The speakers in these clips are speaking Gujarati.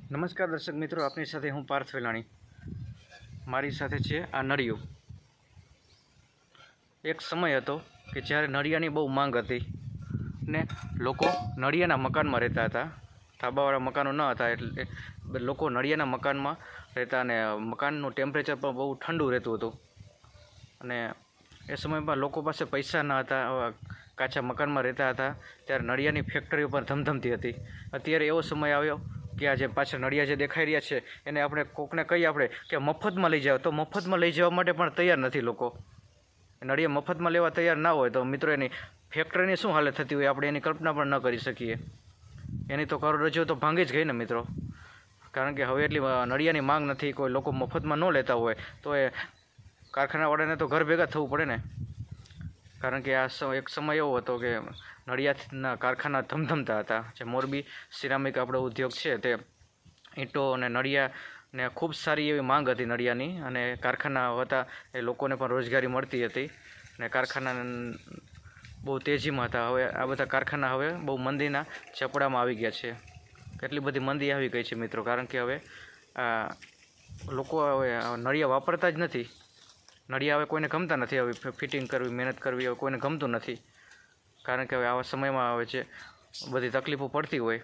નમસ્કાર દર્શક મિત્રો, આપની સાથે હું પાર્થ વેલાણી. મારી સાથે છે આ નળિયું. એક સમય હતો કે જ્યારે નળિયાની બહુ માંગ હતી ને લોકો નળિયાના મકાનમાં રહેતા હતા. ધાબાવાળા મકાનો ન હતા એટલે લોકો નળિયાના મકાનમાં રહેતા અને મકાનનું ટેમ્પરેચર પણ બહુ ઠંડુ રહેતું હતું. અને એ સમયમાં લોકો પાસે પૈસા ન હતા, કાચા મકાનમાં રહેતા હતા, ત્યારે નળિયાની ફેક્ટરીઓ પણ ધમધમતી હતી. અત્યારે એવો સમય આવ્યો કે આ જે પાછળ નળિયા જે દેખાઈ રહ્યા છે એને આપણે કોકને કહીએ આપણે કે મફતમાં લઈ જાઓ, તો મફતમાં લઈ જવા માટે પણ તૈયાર નથી લોકો. નળિયા મફતમાં લેવા તૈયાર ના હોય તો મિત્રો એની ફેક્ટરીની શું હાલત થતી હોય આપણે એની કલ્પના પણ ન કરી શકીએ. એની તો કરોડરજ્જુ તો ભાંગી જ ગઈ ને મિત્રો. કારણ કે હવે એટલી નળિયાની માંગ નથી, કોઈ લોકો મફતમાં ન લેતા હોય તો એ કારખાનાવાળાને તો ઘર ભેગા થવું પડે ને. કારણ કે આ એક સમય એવો હતો કે નળિયાના કારખાના ધમધમતા હતા. જે મોરબી સિરામિક આપણો ઉદ્યોગ છે તે ઈંટો અને નળિયા ને ખૂબ સારી એવી માંગ હતી નળિયાની, અને કારખાના હતા એ લોકોને પણ રોજગારી મળતી હતી અને કારખાના બહુ તેજીમાં હતા. હવે આ બધા કારખાના હવે બહુ મંદીના ચપડામાં આવી ગયા છે. એટલી બધી મંદી આવી ગઈ છે મિત્રો, કારણ કે હવે લોકો હવે નળિયા વાપરતા જ નથી. નળિયા હવે કોઈને ગમતા નથી, હવે ફિટિંગ કરવી, મહેનત કરવી હવે કોઈને ગમતું નથી. કારણ કે હવે આવા સમયમાં હવે જે બધી તકલીફો પડતી હોય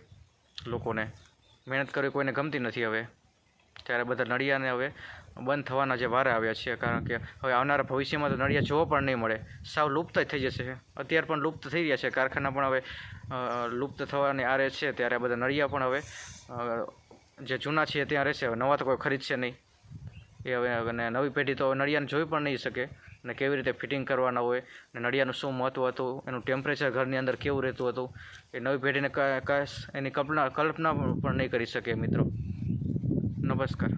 લોકોને, મહેનત કરવી કોઈને ગમતી નથી હવે. ત્યારે બધા નળિયાને હવે બંધ થવાના જે વારા આવ્યા છે. કારણ કે હવે આવનારા ભવિષ્યમાં તો નળિયા જોવા પણ નહીં મળે, સાવ લુપ્ત થઈ જશે. અત્યારે પણ લુપ્ત થઈ રહ્યા છે, કારખાના પણ હવે લુપ્ત થવાની આરે છે. ત્યારે બધા નળિયા પણ હવે જે જૂના છે ત્યાં રહેશે, હવે નવા તો કોઈ ખરીદશે નહીં. એ હવે અને નવી પેઢી તો નળિયાને જોઈ પણ નહીં શકે અને કેવી રીતે ફિટિંગ કરવાના હોય ને નળિયાનું શું મહત્ત્વ હતું, એનું ટેમ્પરેચર ઘરની અંદર કેવું રહેતું હતું, એ નવી પેઢીને એની કલ્પના પણ નહીં કરી શકે મિત્રો. નમસ્કાર.